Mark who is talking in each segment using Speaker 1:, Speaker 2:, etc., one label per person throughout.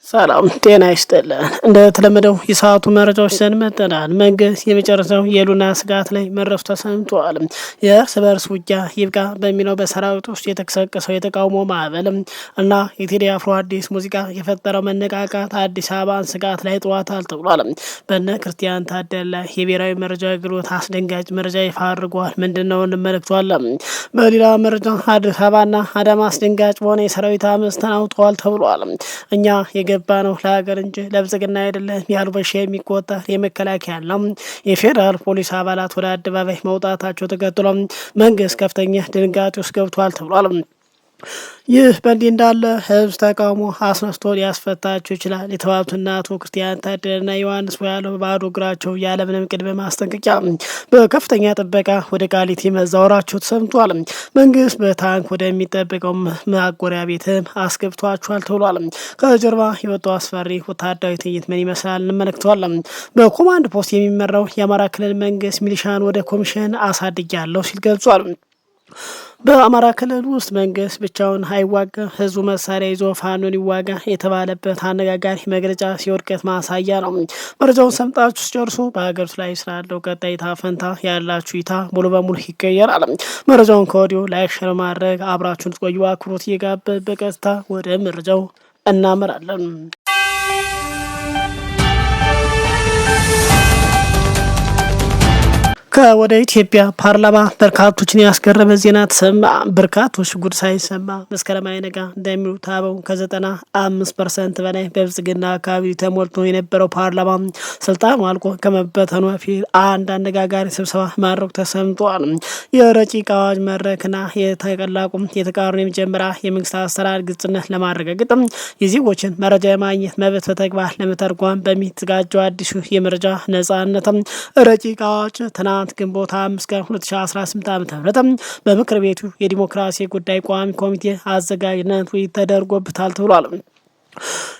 Speaker 1: ሰላም ጤና ይስጥልን። እንደተለመደው የሰዓቱ መረጃዎች ይዘን መጥተናል። መንግስት የመጨረሻው የሉና ስጋት ላይ መድረሱ ተሰምቷል። የእርስ በርስ ውጊያ ይብቃ በሚለው በሰራዊት ውስጥ የተቀሰቀሰው የተቃውሞ ማዕበል እና የቴዲ አፍሮ አዲስ ሙዚቃ የፈጠረው መነቃቃት አዲስ አበባን ስጋት ላይ ጥሏታል ተብሏል። በነ ክርስቲያን ታደለ ላይ የብሔራዊ መረጃ አገልግሎት አስደንጋጭ መረጃ ይፋ አድርጓል። ምንድነው እንመለከተዋለን። በሌላ መረጃ አዲስ አበባና አዳማ አስደንጋጭ በሆነ የሰራዊት አመፅ ተናውጠዋል ተብሏል። እኛ ገባ ነው ለሀገር እንጂ ለብልጽግና አይደለም ያሉ በሺ የሚቆጠር የመከላከያ ነው የፌዴራል ፖሊስ አባላት ወደ አደባባይ መውጣታቸው ተከትሎ መንግስት ከፍተኛ ድንጋጤ ውስጥ ገብቷል ተብሏል። ይህ በእንዲህ እንዳለ ህዝብ ተቃውሞ አስነስቶ ሊያስፈታቸው ይችላል የተባሉትና አቶ ክርስቲያን ታደለና ዮሐንስ ቧያለው ባዶ እግራቸው ያለምንም ቅድመ ማስጠንቀቂያ በከፍተኛ ጥበቃ ወደ ቃሊቲ መዛወራቸው ተሰምቷል። መንግስት በታንክ ወደሚጠብቀው ማጎሪያ ቤትም አስገብቷቸዋል ተብሏል። ከጀርባ የወጣው አስፈሪ ወታደራዊ ትዕይንት ምን ይመስላል እንመለከተዋለን። በኮማንድ ፖስት የሚመራው የአማራ ክልል መንግስት ሚሊሻን ወደ ኮሚሽን አሳድጊያለሁ ሲል ገልጿል። በአማራ ክልል ውስጥ መንግስት ብቻውን አይዋጋ ህዝቡ መሳሪያ ይዞ ፋኖን ይዋጋ የተባለበት አነጋጋሪ መግለጫ ሲወድቀት ማሳያ ነው። መረጃውን ሰምጣችሁ ሲጨርሱ በሀገሪቱ ላይ ስላለው ቀጣይ ዕጣ ፈንታ ያላችሁ እይታ ሙሉ በሙሉ ይቀየራል። መረጃውን ከወዲሁ ላይክ ሸር ማድረግ አብራችሁን ትቆዩ አክብሮት እየጋበዝን በቀጥታ ወደ መረጃው እናመራለን። ከወደ ኢትዮጵያ ፓርላማ በርካቶችን ያስገረመ ዜና ተሰማ። በርካቶች ጉድ ሳይሰማ መስከረም አይነጋ እንደሚሉት አበው ከ95% በላይ በብልጽግና አካባቢ ተሞልቶ የነበረው ፓርላማ ስልጣኑ አልቆ ከመበተኑ በፊት አንድ አነጋጋሪ ስብሰባ ማድረግ ተሰምቷል። የረቂቅ አዋጅ መድረክና የተቀላቁ የተቃዋሚ የመጀመሪያ የመንግስት አሰራር ግልጽነት ለማረጋገጥ የዜጎችን መረጃ የማግኘት መብት በተግባር ለመተርጓም በሚዘጋጀው አዲሱ የመረጃ ነጻነት ረቂቅ አዋጅ ትናንት ግንቦት 5 ቀን 2018 ዓ.ም በምክር ቤቱ የዲሞክራሲ ጉዳይ ቋሚ ኮሚቴ አዘጋጅነት ውይይት ተደርጎበታል ተብሏል።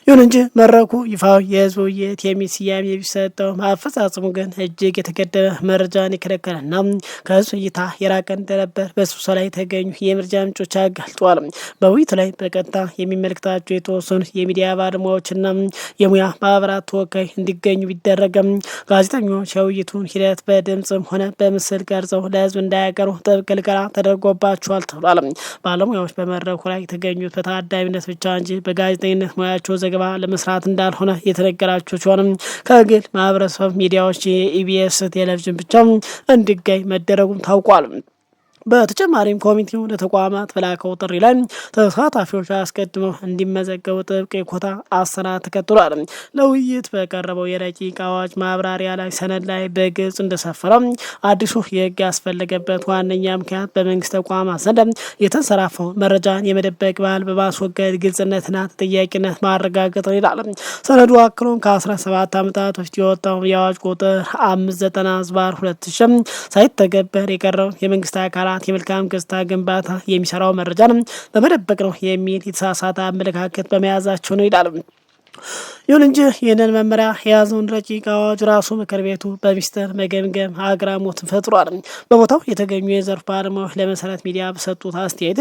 Speaker 1: ይሁን እንጂ መድረኩ ይፋዊ የህዝብ ውይይት የሚል ስያሜ ቢሰጠው አፈጻጸሙ ግን እጅግ የተገደበ መረጃን የከለከለና ከህዝብ እይታ የራቀ እንደነበር በስብሰባው ላይ የተገኙ የመረጃ ምንጮች አጋልጠዋል። በውይይቱ ላይ በቀጥታ የሚመለከታቸው የተወሰኑ የሚዲያ ባለሙያዎችና የሙያ ማህበራት ተወካይ እንዲገኙ ቢደረግም ጋዜጠኞች የውይይቱን ሂደት በድምፅም ሆነ በምስል ቀርጸው ለህዝብ እንዳያቀርቡ ጥብቅ ክልከላ ተደርጎባቸዋል ተብሏል። ባለሙያዎች በመድረኩ ላይ የተገኙት በታዳሚነት ብቻ እንጂ በጋዜጠኝነት ሙያቸው ዘገባ ለመስራት እንዳልሆነ የተነገራቸው ሲሆንም ከግል ማህበረሰብ ሚዲያዎች የኢቢኤስ ቴሌቪዥን ብቻ እንዲገኝ መደረጉም ታውቋል። በተጨማሪም ኮሚቴው ለተቋማት በላከው ጥሪ ላይ ተሳታፊዎች አስቀድመው እንዲመዘገቡ ጥብቅ የኮታ አሰራር ተከትሏል። ለውይይት በቀረበው የረቂቅ አዋጅ ማብራሪያ ላይ ሰነድ ላይ በግልጽ እንደሰፈረው አዲሱ የህግ ያስፈለገበት ዋነኛ ምክንያት በመንግስት ተቋማት ዘንድ የተንሰራፈው መረጃን የመደበቅ ባህል በማስወገድ ግልጽነትና ተጠያቂነት ማረጋገጥ ነው ይላል። ሰነዱ አክሎም ከ17 ዓመታት በፊት የወጣው የአዋጅ ቁጥር 590/2000 ሳይተገበር የቀረው የመንግስት አካላት የመልካም ገጽታ ግንባታ የሚሰራው መረጃ በመደበቅ ነው የሚል የተሳሳተ አመለካከት በመያዛቸው ነው ይላል። ይሁን እንጂ ይህንን መመሪያ የያዘውን ረቂቅ አዋጅ ራሱ ምክር ቤቱ በሚስጥር መገምገም አግራሞትን ፈጥሯል። በቦታው የተገኙ የዘርፍ ባለሙያዎች ለመሰረት ሚዲያ በሰጡት አስተያየት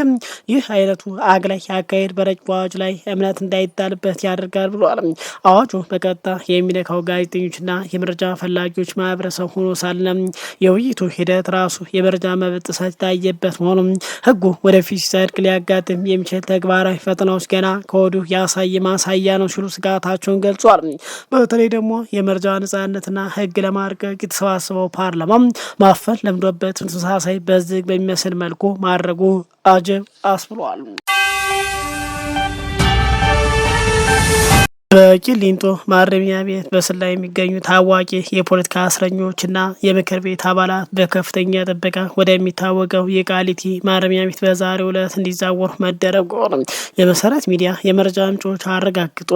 Speaker 1: ይህ አይነቱ አግላይ አካሄድ በረቂቅ አዋጅ ላይ እምነት እንዳይጣልበት ያደርጋል ብሏል። አዋጁ በቀጥታ የሚነካው ጋዜጠኞችና የመረጃ ፈላጊዎች ማህበረሰብ ሆኖ ሳለ የውይይቱ ሂደት ራሱ የመረጃ መብት ጥሰት የታየበት መሆኑም ህጉ ወደፊት ሲጸድቅ ሊያጋጥም የሚችል ተግባራዊ ፈተናዎች ገና ከወዲሁ ያሳየ ማሳያ ነው ሲሉ ስጋታቸውን ገልጿል። በተለይ ደግሞ የመረጃ ነጻነትና ህግ ለማርቀቅ የተሰባሰበው ፓርላማ ማፈን ለምዶበት ተመሳሳይ በዝግ በሚመስል መልኩ ማድረጉ አጀብ አስብሏል። በቂሊንጦ ማረሚያ ቤት በስር ላይ የሚገኙ ታዋቂ የፖለቲካ እስረኞችና የምክር ቤት አባላት በከፍተኛ ጥበቃ ወደሚታወቀው የቃሊቲ ማረሚያ ቤት በዛሬው ዕለት እንዲዛወሩ መደረጉ የመሰረት ሚዲያ የመረጃ ምንጮች አረጋግጡ።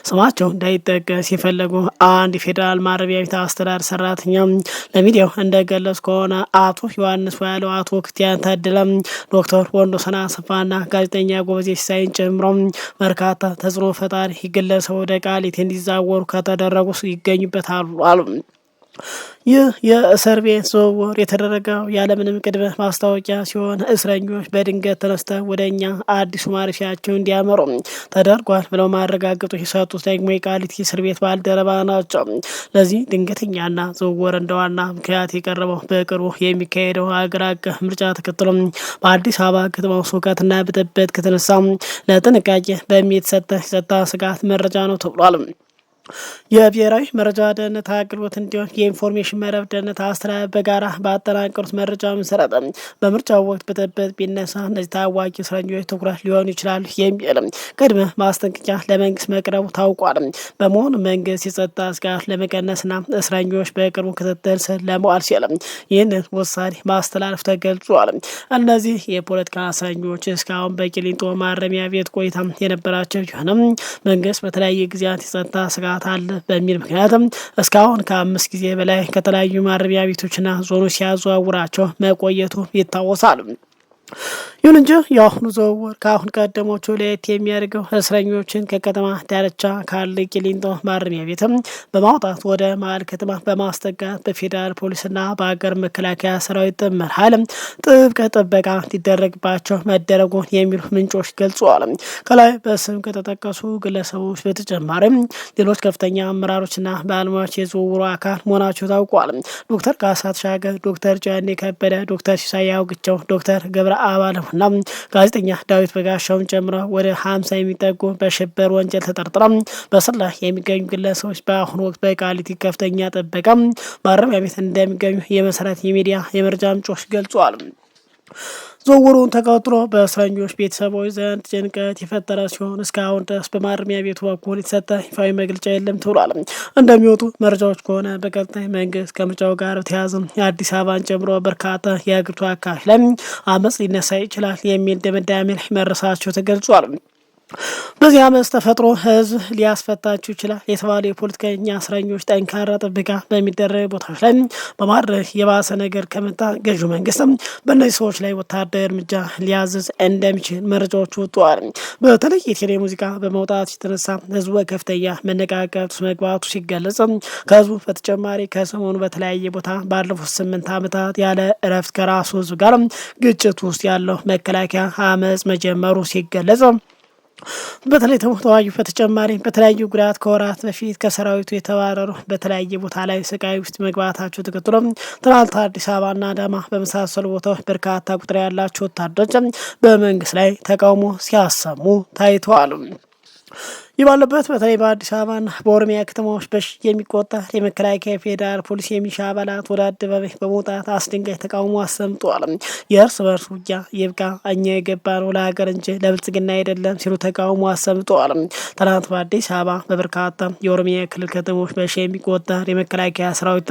Speaker 1: ስማቸው እንዳይጠቀስ የፈለጉ አንድ የፌዴራል ማረሚያ ቤት አስተዳደር ሰራተኛ ለሚዲያው እንደገለጹ ከሆነ አቶ ዮሐንስ ቧያለው፣ አቶ ክርስቲያን ታደለ፣ ዶክተር ወንዶሰን አሰፋና ጋዜጠኛ ጎበዜ ሲሳይን ጨምሮ በርካታ ተጽዕኖ ፈጣሪ ግለሰቦች ወደ ቃሊቲ እንዲዛወሩ ከተደረጉ ይገኙበታል አሉ። ይህ የእስር ቤት ዝውውር የተደረገው ያለምንም ቅድመ ማስታወቂያ ሲሆን እስረኞች በድንገት ተነስተው ወደ እኛ አዲሱ ማረፊያቸው እንዲያመሩ ተደርጓል ብለው ማረጋገጡ የሰጡት ደግሞ የቃሊቲ እስር ቤት ባልደረባ ናቸው። ለዚህ ድንገተኛና ዝውውር እንደ ዋና ምክንያት የቀረበው በቅርቡ የሚካሄደው ሀገር አቀፍ ምርጫ ተከትሎ በአዲስ አበባ ከተማ ሁከትና ብጥብጥ ከተነሳ ለጥንቃቄ በሚሰጥ የጸጥታ ስጋት መረጃ ነው ተብሏል። የብሔራዊ መረጃ ደህንነት አገልግሎት እንዲሆን የኢንፎርሜሽን መረብ ደህንነት አስተዳደር በጋራ ባጠናቀሩት መረጃ መሰረት በምርጫው ወቅት ብጥብጥ ቢነሳ እነዚህ ታዋቂ እስረኞች ትኩረት ሊሆኑ ይችላሉ የሚል ቅድመ ማስጠንቀቂያ ለመንግስት መቅረቡ ታውቋል። በመሆኑ መንግስት የጸጥታ ስጋት ለመቀነስና እስረኞች በቅርቡ ክትትል ስር ለመዋል ሲል ይህንን ውሳኔ ማስተላለፍ ተገልጿል። እነዚህ የፖለቲካ እስረኞች እስካሁን በቂሊንጦ ማረሚያ ቤት ቆይታ የነበራቸው ቢሆንም መንግስት በተለያየ ጊዜያት የጸጥታ ስጋት አለ በሚል ምክንያትም እስካሁን ከ5 ጊዜ በላይ ከተለያዩ ማረሚያ ቤቶችና ዞኖች ሲያዘዋውራቸው መቆየቱ ይታወሳል። ይሁን እንጂ የአሁኑ ዝውውር ከአሁን ቀደሞቹ ለየት የሚያደርገው እስረኞችን ከከተማ ዳርቻ ካለ ቂሊንጦ ማረሚያ ቤትም በማውጣት ወደ መሀል ከተማ በማስጠጋት በፌዴራል ፖሊስና በሀገር መከላከያ ሰራዊት ጥምር ኃይል ጥብቅ ጥበቃ እንዲደረግባቸው መደረጉን የሚሉ ምንጮች ገልጸዋል። ከላይ በስም ከተጠቀሱ ግለሰቦች በተጨማሪም ሌሎች ከፍተኛ አመራሮችና ባለሙያዎች የዝውውሩ አካል መሆናቸው ታውቋል። ዶክተር ካሳ ተሻገር፣ ዶክተር ጫኔ ከበደ፣ ዶክተር ሲሳይ አውግቸው፣ ዶክተር ገብረ አባለሙና ጋዜጠኛ ዳዊት በጋሻውን ጨምሮ ወደ 50 የሚጠጉ በሽብር ወንጀል ተጠርጥረው በስር ላይ የሚገኙ ግለሰቦች በአሁኑ ወቅት በቃሊቲ ከፍተኛ ጥበቃ ማረሚያ ቤት እንደሚገኙ የመሰረት የሚዲያ የመረጃ ምንጮች ገልጸዋል። ዝውውሩን ተከትሎ በእስረኞች ቤተሰቦች ዘንድ ጭንቀት የፈጠረ ሲሆን እስካሁን ድረስ በማረሚያ ቤቱ በኩል የተሰጠ ይፋዊ መግለጫ የለም ተብሏል። እንደሚወጡ መረጃዎች ከሆነ በቀጣይ መንግስት ከምርጫው ጋር በተያያዘ የአዲስ አበባን ጨምሮ በርካታ የሀገሪቱ አካባቢ ላይ አመጽ ሊነሳ ይችላል የሚል ድምዳሜ ላይ መድረሳቸው ተገልጿል። በዚህ አመፅ ተፈጥሮ ህዝብ ሊያስፈታችሁ ይችላል የተባሉ የፖለቲከኛ እስረኞች ጠንካራ ጥበቃ በሚደረግ ቦታዎች ላይ በማድረግ የባሰ ነገር ከመጣ ገዢው መንግስትም በእነዚህ ሰዎች ላይ ወታደራዊ እርምጃ ሊያዝዝ እንደሚችል መረጃዎች ወጥተዋል። በተለይ የቴሌ ሙዚቃ በመውጣት የተነሳ ህዝቡ ከፍተኛ መነቃቃት መግባቱ ሲገለጽ ከህዝቡ በተጨማሪ ከሰሞኑ በተለያየ ቦታ ባለፉት 8 ዓመታት ያለ እረፍት ከራሱ ህዝብ ጋር ግጭት ውስጥ ያለው መከላከያ አመፅ መጀመሩ ሲገለጽ በተለይ ተዋጊ በተጨማሪ በተለያዩ ጉዳት ከወራት በፊት ከሰራዊቱ የተባረሩ በተለያየ ቦታ ላይ ስቃይ ውስጥ መግባታቸው ተከትሎ ትናንት አዲስ አበባና አዳማ በመሳሰሉ ቦታዎች በርካታ ቁጥር ያላቸው ወታደሮች በመንግስት ላይ ተቃውሞ ሲያሰሙ ታይተዋል። ይህ ባለበት በተለይ በአዲስ አበባና በኦሮሚያ ከተማዎች በሺ የሚቆጠር የመከላከያ ፌዴራል ፖሊስ የሚሊሻ አባላት ወደ አደባባይ በመውጣት አስደንጋጭ ተቃውሞ አሰምተዋል። የእርስ በርስ ውጊያ ይብቃ፣ እኛ የገባነው ለሀገር እንጂ ለብልጽግና አይደለም ሲሉ ተቃውሞ አሰምተዋል። ትናንት በአዲስ አበባ በበርካታ የኦሮሚያ ክልል ከተሞች በሺ የሚቆጠር የመከላከያ ሰራዊት፣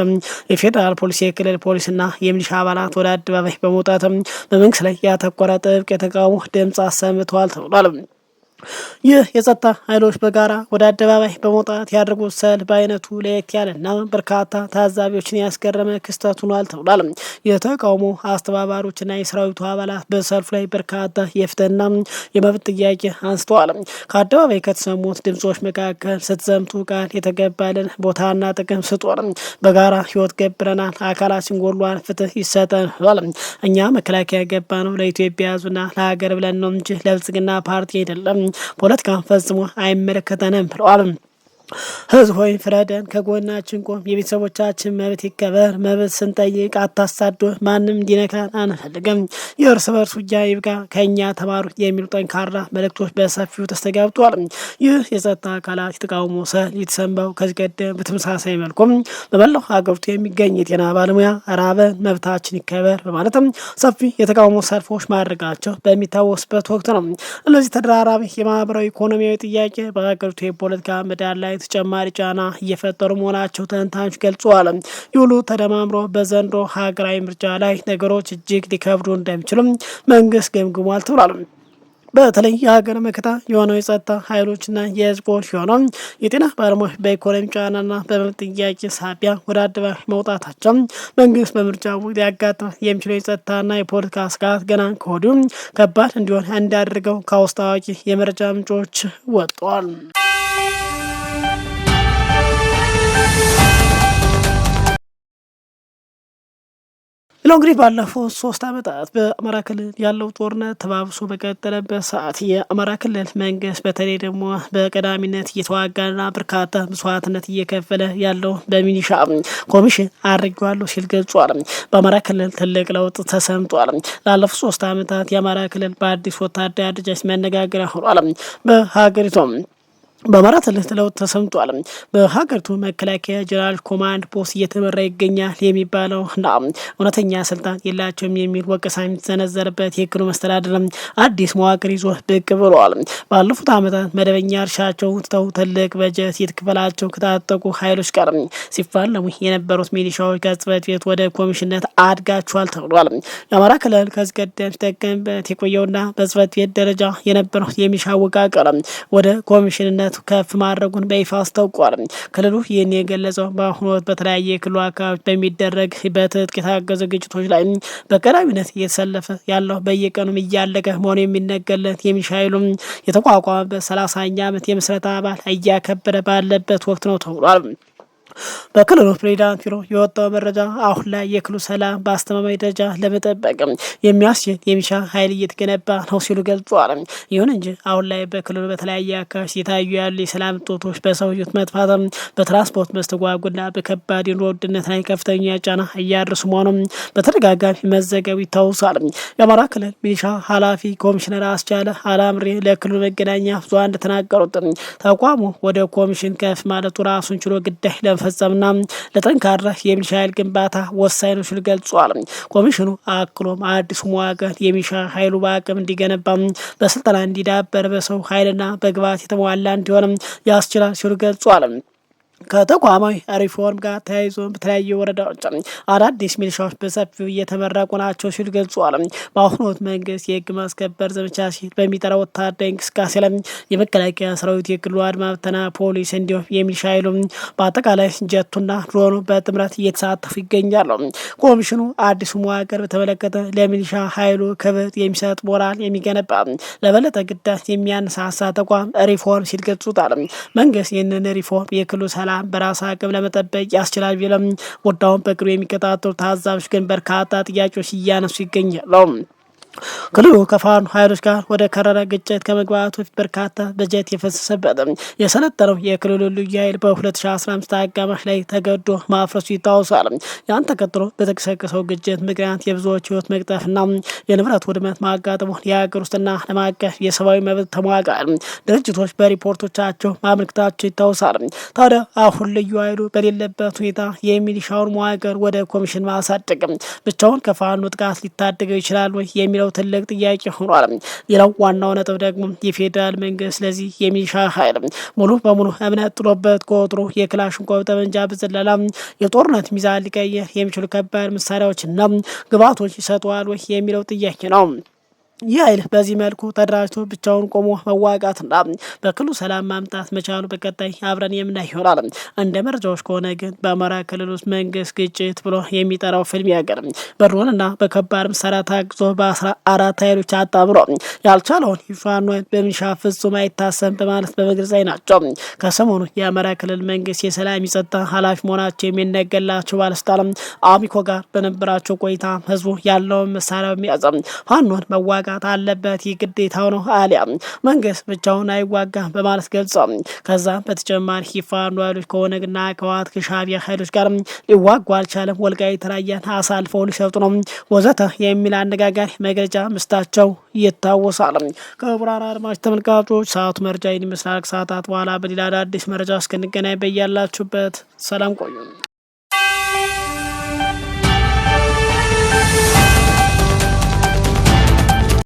Speaker 1: የፌዴራል ፖሊስ፣ የክልል ፖሊስና የሚሊሻ አባላት ወደ አደባባይ በመውጣት በመንግስት ላይ ያተኮረ ጥብቅ የተቃውሞ ድምፅ አሰምተዋል ተብሏል። ይህ የጸጥታ ኃይሎች በጋራ ወደ አደባባይ በመውጣት ያደረጉት ሰልፍ በአይነቱ ለየት ያለና በርካታ ታዛቢዎችን ያስገረመ ክስተት ሆኗል ተብሏል። የተቃውሞ አስተባባሪዎችና የሰራዊቱ አባላት በሰልፉ ላይ በርካታ የፍትህና የመብት ጥያቄ አንስተዋል። ከአደባባይ ከተሰሙት ድምጾች መካከል ስትዘምቱ ቃል የተገባልን ቦታና ጥቅም ስጡን፣ በጋራ ህይወት ገብረናል፣ አካላችን ጎሏል፣ ፍትህ ይሰጠን ብሏል። እኛ መከላከያ ገባ ነው ለኢትዮጵያ ህዝብና ለሀገር ብለን ነው እንጂ ለብልጽግና ፓርቲ አይደለም፣ ፖለቲካን ፈጽሞ አይመለከተንም ብለዋል። ህዝብ ሆይ ፍረደን፣ ከጎናችን ቆም፣ የቤተሰቦቻችን መብት ይከበር፣ መብት ስንጠይቅ አታሳዶ፣ ማንም እንዲነካን አንፈልግም፣ የእርስ በርስ ውጊያ ይብቃ፣ ከእኛ ተማሩ የሚሉ ጠንካራ መልእክቶች በሰፊው ተስተጋብተዋል። ይህ የጸጥታ አካላት የተቃውሞ ሰልፍ የተሰማው ከዚህ ቀደም በተመሳሳይ መልኩም በመላው ሀገሪቱ የሚገኝ የጤና ባለሙያ ራበን፣ መብታችን ይከበር በማለትም ሰፊ የተቃውሞ ሰልፎች ማድረጋቸው በሚታወስበት ወቅት ነው። እነዚህ ተደራራቢ የማህበራዊ ኢኮኖሚያዊ ጥያቄ በሀገሪቱ የፖለቲካ ምህዳር ላይ ተጨማሪ ጫና እየፈጠሩ መሆናቸው ተንታኞች ገልጸዋል። ይሁሉ ተደማምሮ በዘንድሮ ሀገራዊ ምርጫ ላይ ነገሮች እጅግ ሊከብዱ እንደሚችሉም መንግስት ገምግሟል ተብሏል። በተለይ የሀገር መከታ የሆነው የጸጥታ ኃይሎችና የህዝብ ፖሊስ የሆነው የጤና ባለሙያዎች በኢኮኖሚ ጫናና በመብት ጥያቄ ሳቢያ ወደ አደባባይ መውጣታቸው መንግስት በምርጫው ሊያጋጥም የሚችለው የጸጥታና የፖለቲካ ስጋት ገና ከወዲሁ ከባድ እንዲሆን እንዳደረገው ከውስጥ አዋቂ የመረጃ ምንጮች ወጥቷል። ሌላው እንግዲህ ባለፈው 3 ዓመታት በአማራ ክልል ያለው ጦርነት ተባብሶ በቀጠለበት ሰዓት የአማራ ክልል መንግስት በተለይ ደግሞ በቀዳሚነት እየተዋጋና በርካታ መስዋዕትነት እየከፈለ ያለው በሚኒሻ ኮሚሽን አድርጌዋለሁ ሲል ገልጿል። በአማራ ክልል ትልቅ ለውጥ ተሰምቷል። ላለፉት 3 ዓመታት የአማራ ክልል በአዲስ ወታደራዊ አደረጃጀት መነጋገሪያ ሆኗል። በሀገሪቱም በአማራ ክልል ለውጥ ተሰምቷል። በሀገሪቱ መከላከያ ጀነራል ኮማንድ ፖስት እየተመራ ይገኛል የሚባለው እና እውነተኛ ስልጣን የላቸውም የሚል ወቀሳ የሚሰነዘርበት የክልሉ መስተዳድር አዲስ መዋቅር ይዞ ብቅ ብለዋል። ባለፉት ዓመታት መደበኛ እርሻቸው ትተው ትልቅ በጀት የተከፈላቸው ከታጠቁ ኃይሎች ጋር ሲፋለሙ የነበሩት ሚሊሻዎች ከጽሕፈት ቤት ወደ ኮሚሽንነት አድጋቸዋል ተብሏል። የአማራ ክልል ከዚህ ቀደም ሲጠቀምበት የቆየውና በጽሕፈት ቤት ደረጃ የነበረው የሚሊሻ አወቃቀር ወደ ኮሚሽንነት ከፍ ማድረጉን በይፋ አስታውቋል። ክልሉ ይህን የገለጸው በአሁኑ ወቅት በተለያየ የክልሉ አካባቢዎች በሚደረግ በትጥቅ የታገዙ ግጭቶች ላይ በቀዳሚነት እየተሰለፈ ያለው በየቀኑም እያለቀ መሆኑ የሚነገርለት የሚሊሻ ኃይሉም የተቋቋመበት 30ኛ ዓመት የምስረታ በዓል እያከበረ ባለበት ወቅት ነው ተብሏል። በክልሉ ፕሬዚዳንት ቢሮ የወጣው መረጃ አሁን ላይ የክልሉ ሰላም በአስተማማኝ ደረጃ ለመጠበቅ የሚያስችል የሚሊሻ ኃይል እየተገነባ ነው ሲሉ ገልጿል። ይሁን እንጂ አሁን ላይ በክልሉ በተለያየ አካባቢ የታዩ ያሉ የሰላም እጦቶች በሰው ሕይወት መጥፋት፣ በትራንስፖርት መስተጓጎልና በከባድ የኑሮ ውድነት ላይ ከፍተኛ ጫና እያደረሱ መሆኑን በተደጋጋሚ መዘገቡ ይታወሳል። የአማራ ክልል ሚሊሻ ኃላፊ ኮሚሽነር አስቻለ አላምሬ ለክልሉ መገናኛ ብዙኃን እንደተናገሩት ተቋሙ ወደ ኮሚሽን ከፍ ማለቱ ራሱን ችሎ ግዳይ ለመፈጸምና ለጠንካራ የሚሊሻ ኃይል ግንባታ ወሳኝ ነው ሲሉ ገልጿል። ኮሚሽኑ አክሎም አዲሱ መዋቅር የሚሊሻ ኃይሉ በአቅም እንዲገነባ፣ በስልጠና እንዲዳበር፣ በሰው ኃይልና በግብዓት የተሟላ እንዲሆንም ያስችላል ሲሉ ገልጿል። ከተቋማዊ ሪፎርም ጋር ተያይዞ በተለያዩ ወረዳዎች አዳዲስ ሚሊሻዎች በሰፊው እየተመረቁ ናቸው ሲሉ ገልጿል። በአሁኑ ወቅት መንግስት የህግ ማስከበር ዘመቻ ሲል በሚጠራው ወታደራዊ እንቅስቃሴ ላይ የመከላከያ ሰራዊት፣ የክልሉ አድማ ብተና፣ ፖሊስ እንዲሁም የሚሊሻ ኃይሉ በአጠቃላይ ጀቱና ድሮኑ በጥምረት እየተሳተፉ ይገኛሉ። ኮሚሽኑ አዲሱ መዋቅር በተመለከተ ለሚሊሻ ኃይሉ ክብር የሚሰጥ ሞራል የሚገነባ ለበለጠ ግዳጅ የሚያነሳሳ ተቋም ሪፎርም ሲል ገልጹታል። መንግስት ይህንን ሪፎርም የክልሉ ሰላም በራስ አቅም ለመጠበቅ ያስችላል ቢለም ጉዳዩን በቅርቡ የሚከታተሉ ታዛቢዎች ግን በርካታ ጥያቄዎች እያነሱ ይገኛሉ። ክልሉ ከፋኖ ኃይሎች ጋር ወደ ከረረ ግጭት ከመግባቱ በፊት በርካታ በጀት የፈሰሰበት የሰለጠነው የክልሉ ልዩ ኃይል በ2015 አጋማሽ ላይ ተገዶ ማፍረሱ ይታወሳል። ያን ተከትሎ በተቀሰቀሰው ግጭት ምክንያት የብዙዎች ህይወት መቅጠፍና የንብረት ውድመት ማጋጠሙን የሀገር ውስጥና ዓለም አቀፍ የሰብአዊ መብት ተሟጋች ድርጅቶች በሪፖርቶቻቸው ማመልከታቸው ይታወሳል። ታዲያ አሁን ልዩ ኃይሉ በሌለበት ሁኔታ የሚሊሻውን መዋቅር ወደ ኮሚሽን ማሳደግ ብቻውን ከፋኖ ጥቃት ሊታደገው ይችላል ወይ የሚለው ትልቅ ጥያቄ ሆኗል። ሌላው ዋናው ነጥብ ደግሞ የፌዴራል መንግስት ስለዚህ የሚሊሻ ኃይል ሙሉ በሙሉ እምነት ጥሎበት ከወትሮ የክላሽንኮቭ ጠመንጃ ብዝለላ የጦርነት ሚዛን ሊቀይር የሚችሉ ከባድ መሳሪያዎችና ግብዓቶች ይሰጠዋል ወይ የሚለው ጥያቄ ነው። ይህ ኃይል በዚህ መልኩ ተደራጅቶ ብቻውን ቆሞ መዋጋትና በክልሉ ሰላም ማምጣት መቻሉ በቀጣይ አብረን የምናይ ይሆናል። እንደ መረጃዎች ከሆነ ግን በአማራ ክልል ውስጥ መንግስት ግጭት ብሎ የሚጠራው ፍልሚያ ገር በድሮንና በከባድ መሳሪያ ታግዞ በ14 ኃይሎች አጣምሮ ያልቻለውን ፋኖ በሚሊሻ ፍጹም አይታሰብም በማለት በመግለጽ ላይ ናቸው። ከሰሞኑ የአማራ ክልል መንግስት የሰላም የጸጥታ ኃላፊ መሆናቸው የሚነገርላቸው ባለስልጣን አሚኮ ጋር በነበራቸው ቆይታ ህዝቡ ያለውን መሳሪያ በመያዝ ፋኖን መዋጋ አለበት ግዴታው ነው አሊያ መንግስት ብቻውን አይዋጋ በማለት ገልጿል። ከዛ በተጨማሪ ፋኖ ኃይሎች ከኦነግና ከህወሓት ከሻዕቢያ ኃይሎች ጋር ሊዋጉ አልቻለም፣ ወልቃይት ራያን አሳልፈው ሊሰጡ ነው ወዘተ የሚል አነጋጋሪ መግለጫ መስጠታቸው ይታወሳል። ክቡራን አድማጭ ተመልካቾች ሰዓቱ መረጃ ይመስላል። ከሰዓታት በኋላ በሌላ አዳዲስ መረጃ እስክንገናኝ በያላችሁበት ሰላም ቆዩ።